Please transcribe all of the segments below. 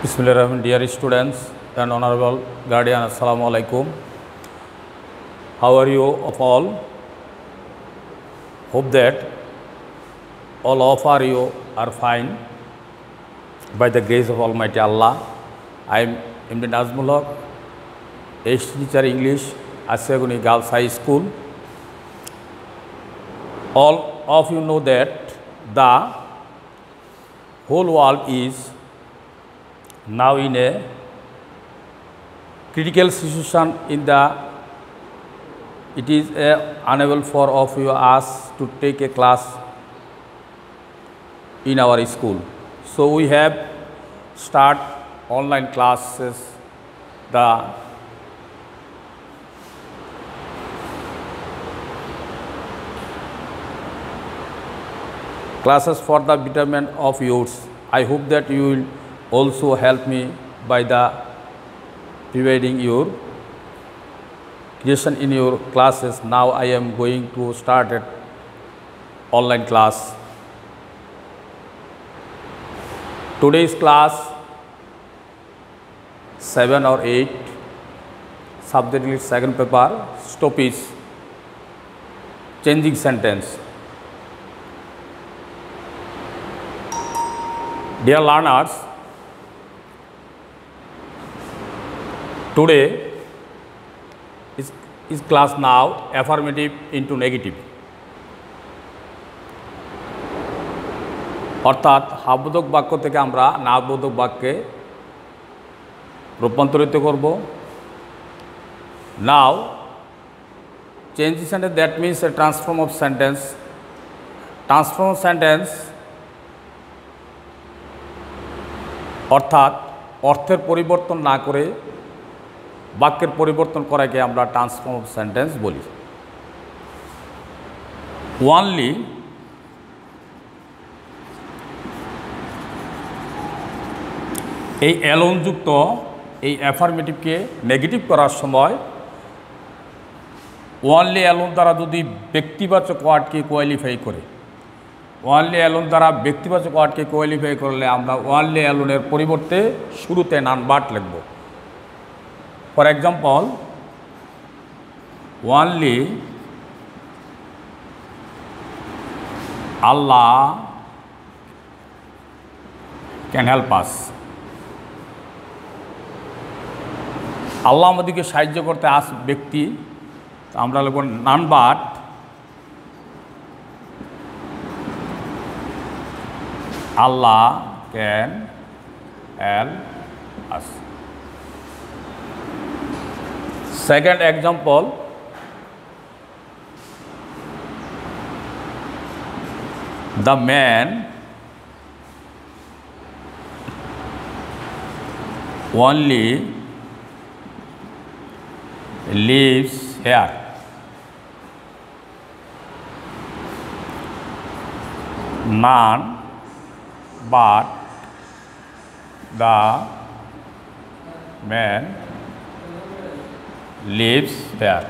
Bismillahirrahmanirrahim. Dear students and honorable guardian, assalamu alaikum. How are you of all? Hope that all of you are fine by the grace of Almighty Allah. I am Imran Azmul Haq, teacher English, Asiaguni Girls High School. All of you know that the whole world is now in a critical situation it is unable for of you us to take a class in our school. So we have start online classes. The classes for the betterment of youths. I hope that you will also help me by the providing your creation in your classes. Now I am going to start an online class. Today's class 7 or 8, subject is second paper, stop is changing sentence. Dear learners, today is class now affirmative into negative. অর্থাৎ হাবোধক বাক্য থেকে আমরা নাবোধক বাক্যে রূপান্তরিত করব। Now change sentence, that means a transform of sentence. Transform of sentence অর্থাৎ অর্থের পরিবর্তন না করে বাক্যের পরিবর্তন করাকে আমরা ট্রান্সফর্ম অফ সেন্টেন্স বলি। ওয়ানলি এই অ্যালোন যুক্ত এই অ্যাফার্মেটিভকে নেগেটিভ করার সময় ওয়ানলি অ্যালোন দ্বারা যদি ব্যক্তিবাচক ওয়ার্ডকে কোয়ালিফাই করে, ওয়ানলি অ্যালোন দ্বারা ব্যক্তিবাচক ওয়ার্ডকে কোয়ালিফাই করলে আমরা ওয়ানলি অ্যালোনের পরিবর্তে শুরুতে নান বাট লিখব। For example, only Allah can help us. আল্লাহ আমাদেরকে সাহায্য করতে আস ব্যক্তি, আমরা লিখব none but Allah can help us. Second example, the man only lives here. None but the man lives there.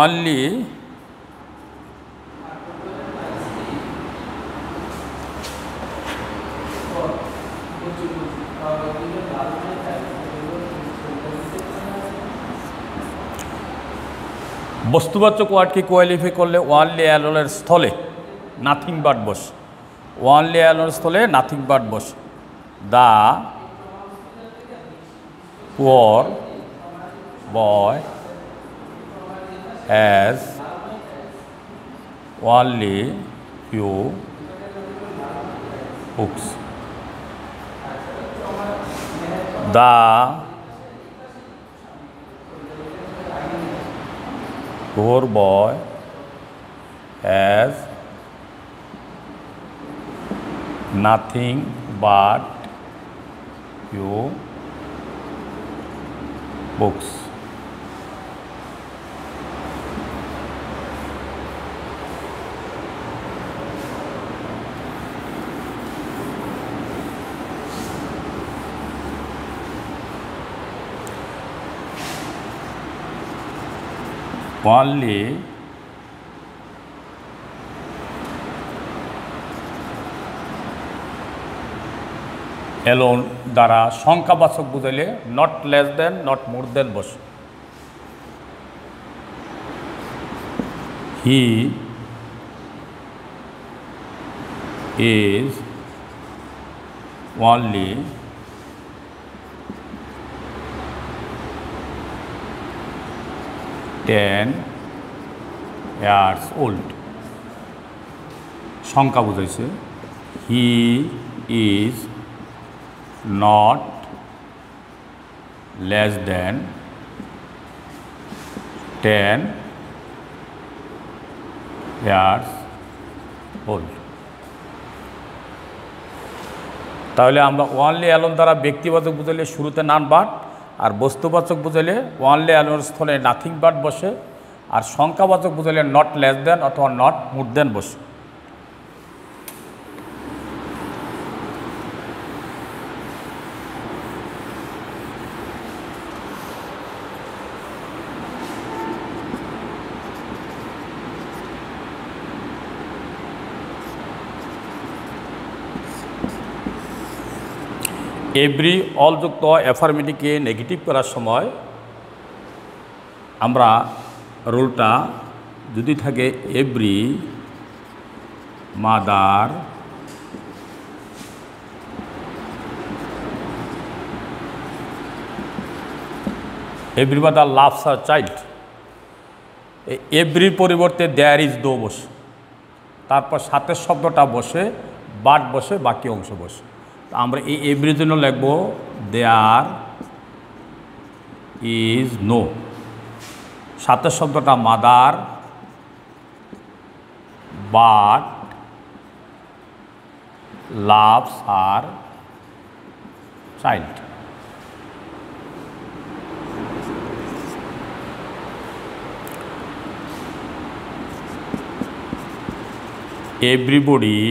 Only বস্তুবাচক ওয়ার্ডকে কোয়ালিফাই করলে ওয়ানলি অ্যালোনের স্থলে নাথিং বাট বস। ওয়ানলি অ্যালোনের স্থলে নাথিং বাট বস। The poor boy has only few books. The poor boy has nothing but few books. Only alone দ্বারা সংখ্যাবাচক বুঝাইলে not less than not more than বসে। He is only 10 years old। সংখ্যা বুঝাইছে। He is not less than 10 years old। তাহলে আমরা only alone দ্বারা ব্যক্তিবাচক বুঝাইলে শুরুতে নান বাট, আর বস্তুবাচক বুঝাইলে ওয়ানলি অ্যালোনের স্থলে নাথিং বাট বসে, আর সংখ্যাবাচক বুঝাইলে নট লেস দেন অথবা নট মোর দেন বসে। এভরি অলযুক্ত অ্যাফার্মেটিভকে নেগেটিভ করার সময় আমরা রুলটা যদি থাকে every mother loves a child, এভরির পরিবর্তে দেয়ার ইজ দো বসে, তারপর সাথের শব্দটা বসে, বাট বসে, বাকি অংশ বসে। আমরা এই এভরির জন্য লিখব দেয়ার ইজ নো, সাথের শব্দটা mother, but loves R child. everybody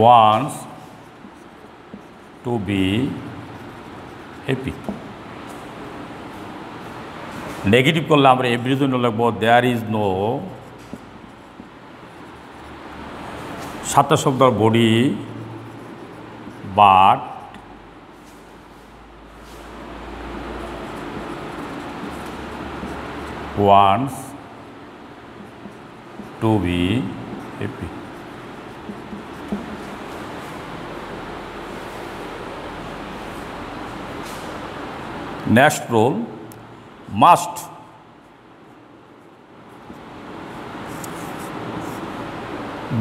wants to be happy। Negative করলে আমরা এভরির জন্য লিখব দেয়ার ইজ নো, সাথে শব্দ body, but wants to be happy। Next rule must.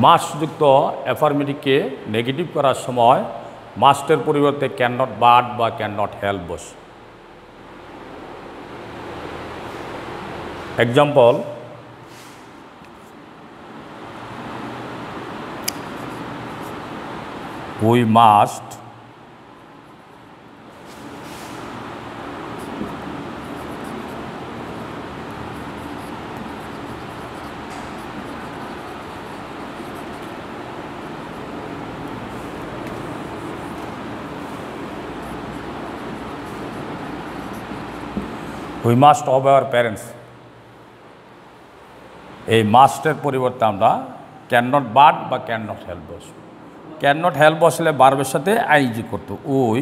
মাস্টযুক্ত অ্যাফার্মেটিভকে নেগেটিভ করার সময় মাস্টের পরিবর্তে ক্যান নট বাট বা ক্যান নট হেল্প বসে। Example, we must obey our parents। এই মাস্টের পরিবর্তে আমরা ক্যান নট বাট বা ক্যান নট হেল্প বসে। ক্যান নট হেল্প বসলে বার্বের সাথে আইজি করতো, we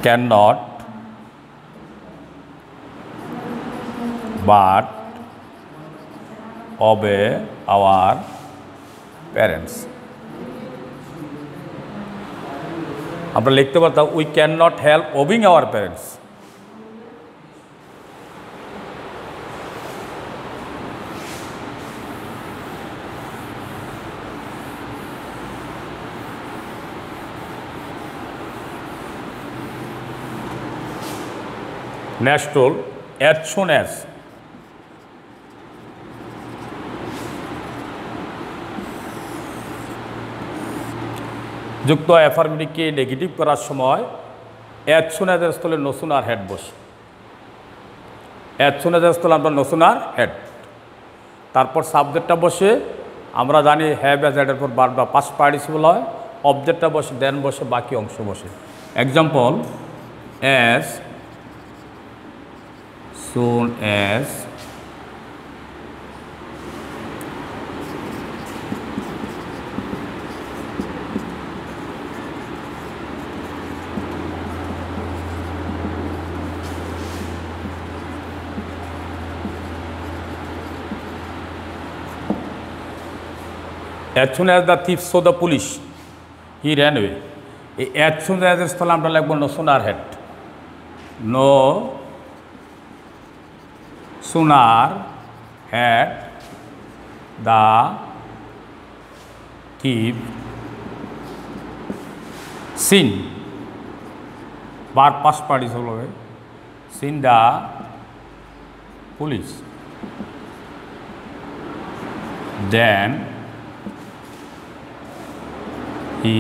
can not but obey our parents. আমরা লিখতে পারতাম we can not help obeying our parents. Next rule as soon as। যুক্ত অ্যাফার্মেটিভকে নেগেটিভ করার সময় as soon as এর স্থলে নো সুন আর হেড বসে। as soon as এর স্থলে আমরা নো সুন আর হেড, তারপর সাবজেক্টটা বসে, আমরা জানি হ্যাভ অ্যাজ হেডের পর বারবার পাস্ট পার্টিসিপল হয়, অবজেক্টটা বসে, দেন বসে, বাকি অংশ বসে। Example, as soon as as soon as the thief saw the police he ran away এই as soon as এর স্থলে আমরা লিখব no sooner had no sooner had the thief seen bar past participle হবে seen the police then he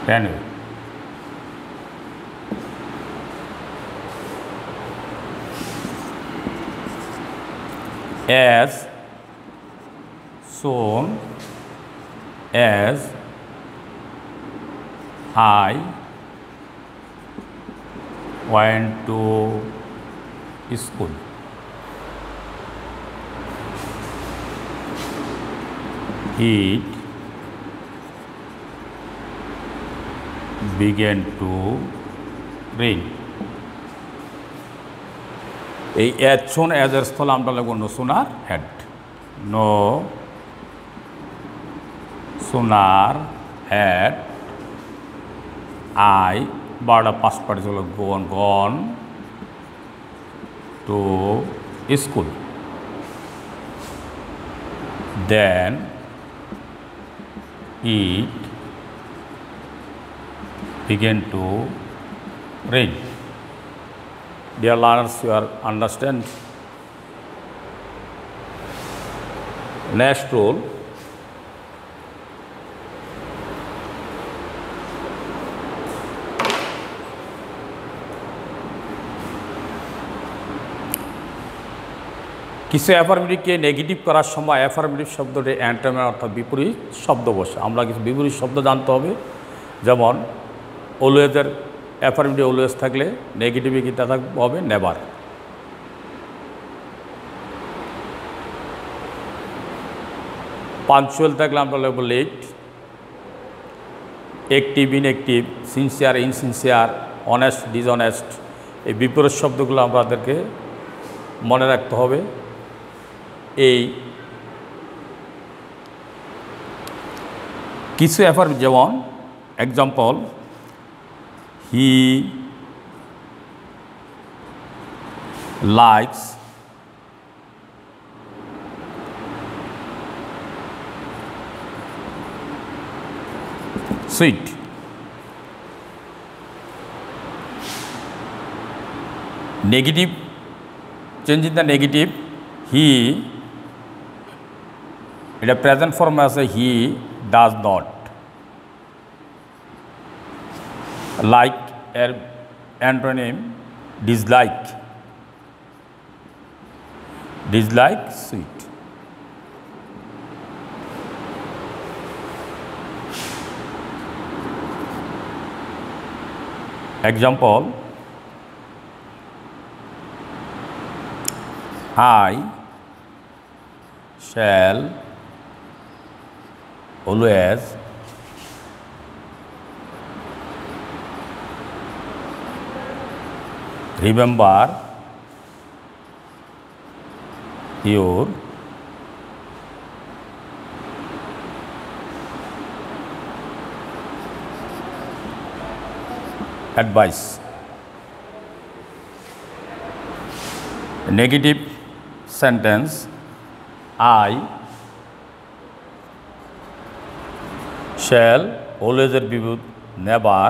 ran away. As soon as I went to school, it began to rain. এই as soon as এর স্থলে আমরা লিখব no sooner had. No sooner had I বারোটা past participle gone to school, then it began to rain. Dear learners, you are understand. Next rule, কিছু অ্যাফার্মেটিভকে negative করার সময় affirmative শব্দটি অ্যান্টোনিম অর্থাৎ বিপরীত শব্দ বসে। আমরা কিছু বিপরীত শব্দ জানতে হবে, যেমন অলওয়েজের অ্যাফার্মেটিভ অলওয়েজ থাকলে নেগেটিভে কী থাকবে হবে নেভার। পাঞ্চুয়াল থাকলে আমরা লিখব late. Active inactive, sincere ইনসিনসিয়ার, honest dishonest, এই বিপরীত শব্দগুলো আমাদেরকে মনে রাখতে হবে। এই কিছু অ্যাফার্মেটিভ যেমন example he likes sweet, negative, changing the negative, he, in a present form as a he does not, like antonym dislike, dislike sweet. Example, I shall always remember your advice. Negative sentence, I shall always be with never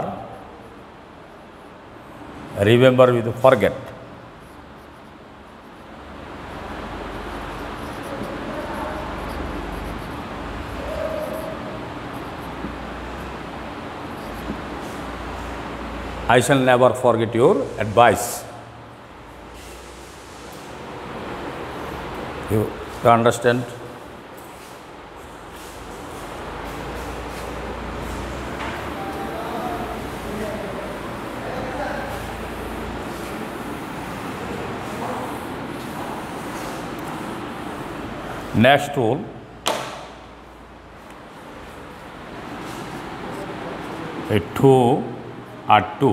remember with forget. I shall never forget your advice. You understand? Next rule, a two R two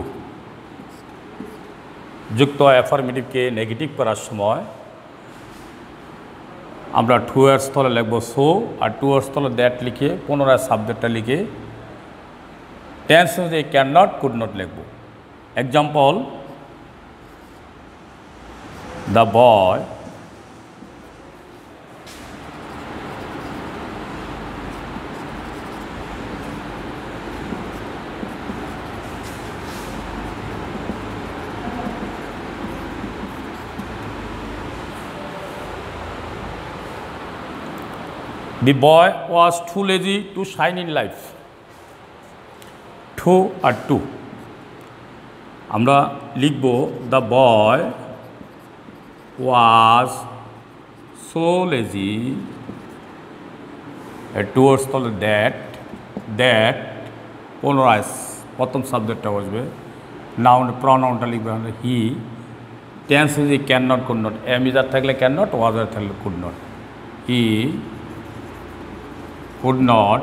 যুক্ত অ্যাফার্মেটিভকে negative করার সময় আমরা two এর স্থলে লিখব so, আর two এর স্থলে that লিখে পুনরায় সাবজেক্টটা লিখে টেন্স অনুযায়ী ক্যান নট কুড নট লিখব। Example, the boy The boy was too lazy to shine in life. Too R two আমরা লিখব the boy was so lazy, towards that পুনরায় প্রথম সাবজেক্টটা বসবে, নাউন প্রনাউনটা লিখবে আমরা হি, টেন্স যদি can not could not, M ইজার থাকলে ক্যান নট, ওয়াজার থাকলে could not, he could not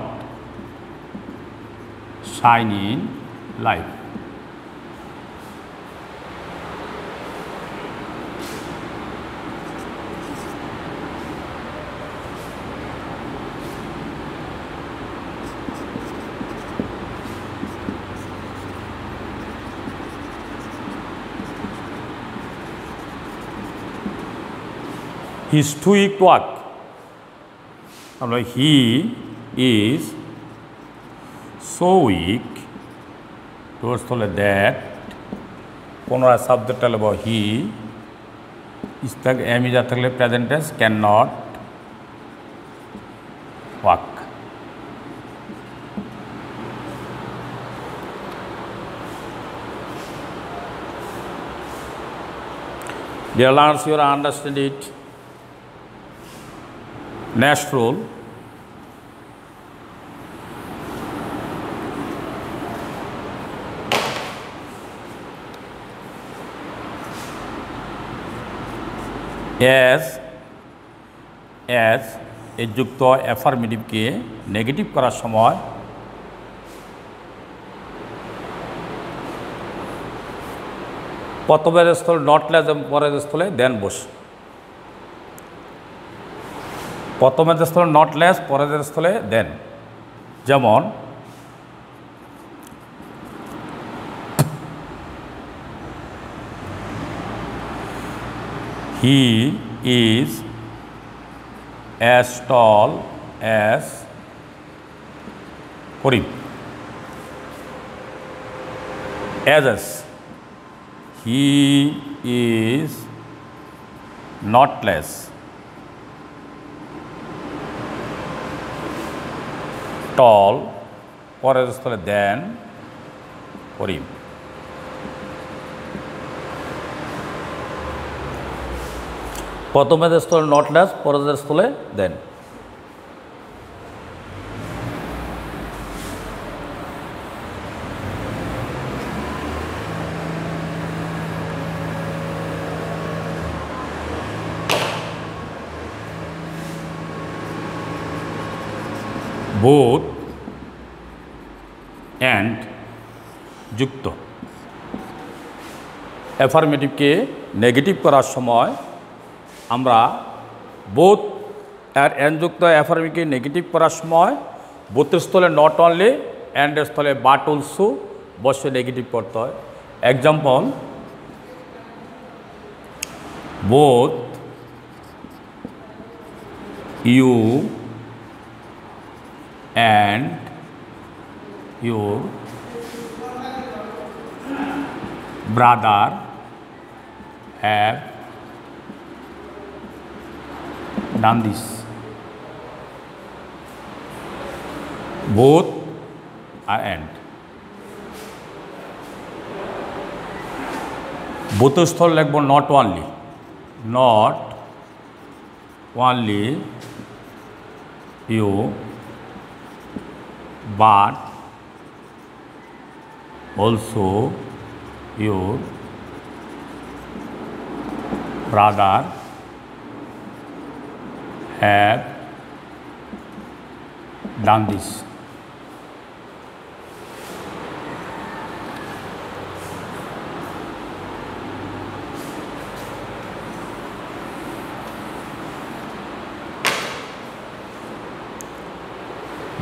shine in life. He is too weak to work. He is so weak towards that পুনরায় সাবজেক্টটা লিখব হি, এম ইজার থাকলে present tense can not walk. Dear learners, you understand it. Next rule, as এ যুক্ত অ্যাফার্মেটিভকে negative করার সময় প্রথমের স্থলে not less এবং পরের স্থলে দেন বসে, প্রথমের স্থলে নট লেস, পরের স্থলে দেন। যেমন he is as tall as Karim. As he is not less tall, পরের স্থলে than Karim. প্রথমের স্থলে নট লেস, পরের স্থলে দেন। বোথ অ্যান্ড যুক্ত অ্যাফার্মেটিভকে নেগেটিভ করার সময় আমরা বোথ আর অ্যান্ড যুক্ত অ্যাফার্মেটিভকে নেগেটিভ করার সময় বোথের স্থলে নট অনলি, অ্যান্ডের স্থলে বাট অলসো বসে নেগেটিভ করতে হয়। Example, both you and your brother have done this. Both are and. Both স্থল লিখব not only, not only you but also your brother have done this.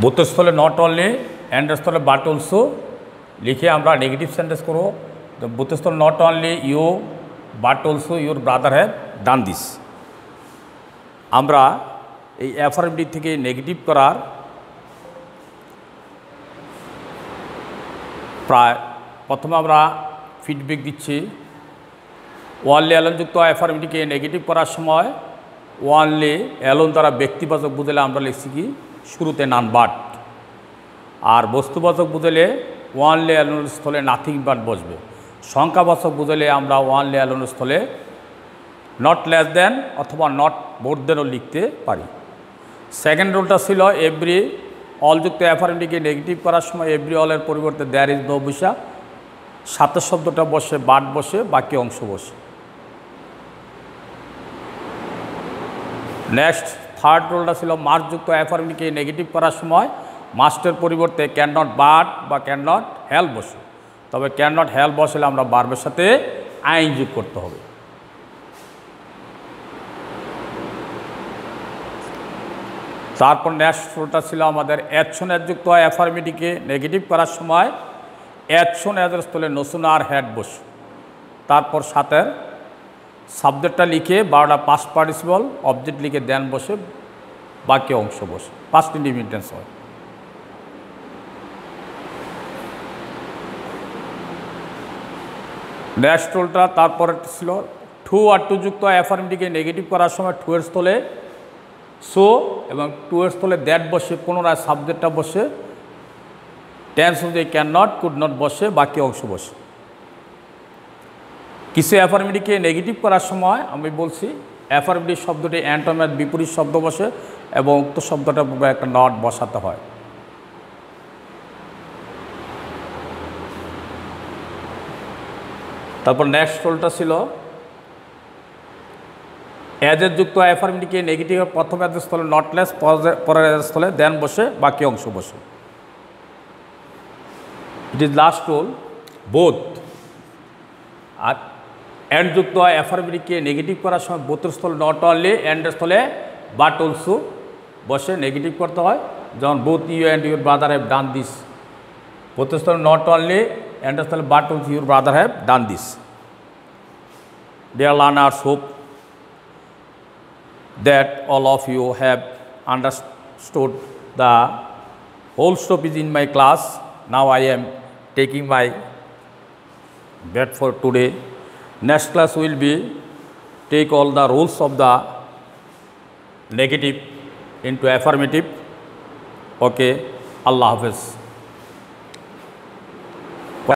বোথের স্থলে নট অনলি, অ্যান্ডের স্থলে বাট অলসো লিখে আমরা নেগেটিভ সেন্টেন্স করব। বোথের স্থলে not only you but also your brother have done this. আমরা এই অ্যাফার্মেটিভ থেকে নেগেটিভ করার প্রায় প্রথমে আমরা ফিডব্যাক দিচ্ছি। ওয়ানলি অ্যালোন যুক্ত অ্যাফার্মেটিভকে নেগেটিভ করার সময় ওয়ানলি অ্যালোন দ্বারা ব্যক্তিবাচক বুঝলে আমরা লিখছি কি শুরুতে নান বাট, আর বস্তুবাচক বুঝলে ওয়ানলি অ্যালোনের স্থলে নাথিং বাট বসবে। সংখ্যাবাচক বুঝলে আমরা ওয়ানলি অ্যালোনের স্থলে নট লেস দেন অথবা নট মোর দেনও লিখতে পারি। সেকেন্ড রুলটা ছিল এভরি অলযুক্ত অ্যাফার্মেটিভকে নেগেটিভ করার সময় এভরি অলের পরিবর্তে দেয়ার ইজ নো বসা, সাথে শব্দটা বসে বাট বসে, বাকি অংশ বসে। নেক্সট থার্ড রুলটা ছিল মার্কযুক্ত অ্যাফার্মেটিভকে নেগেটিভ করার সময় মাস্টের পরিবর্তে ক্যান নট বাট বা ক্যান নট হেল্প বসে, তবে ক্যান নট হেল্প বসলে আমরা বার্বের সাথে আইন যোগ করতে হবে। তারপর নেক্সট রুলটা ছিল আমাদের অ্যাকশন যুক্ত অ্যাফার্মেটিভকে নেগেটিভ করার সময় অ্যাকশন এর স্থলে নসুন আর হ্যাড বসে, তারপর সাথে সাবজেক্টটা লিখে 12টা পাস্ট পার্টিসিপল অবজেক্ট লিখে দেন বসে, বাকি অংশ বসে, পাস্ট ইন্ডিফিনিট টেন্স হয়। নেক্সট রুলটা তারপরে ছিল টু আর টু যুক্ত অ্যাফার্মেটিভকে নেগেটিভ করার সময় টু এর স্থলে সো এবং টু এর স্থলে দ্যাট বসে, পুনরায় সাবজেক্টটা বসে, টেন্স অনুযায়ী ক্যান নট কুড নট বসে, বাকি অংশ বসে। কিছু অ্যাফার্মেটিভকে নেগেটিভ করার সময় আমি বলছি অ্যাফার্মেটিভ শব্দটি অ্যান্টনের বিপরীত শব্দ বসে এবং উক্ত শব্দটার উপরে একটা নট বসাতে হয়। তারপর নেক্সট রুলটা ছিল অ্যাজের যুক্ত অ্যাফার্মেটিভকে নেগেটিভের প্রথম অ্যাজের স্থলে নটলেস, পরের অ্যাজের স্থলে দেন বসে, বাকি অংশ বসে। It is last rule both. R and যুক্ত অ্যাফার্মেটিভকে নেগেটিভ করার সময় বোথের স্থলে নট অনলি, অ্যান্ডের স্থলে বাট অলসো বসে নেগেটিভ করতে হয়। যেমন both you and your brother have done this, বোথের স্থলে নট অনলি, অ্যান্ডের স্থলে but also your brother have done this. Dear learners, hope that all of you have understood the whole story in my class. Now I am taking my bed for today. Next class will be take all the rules of the negative into affirmative. Okay, Allah Hafiz.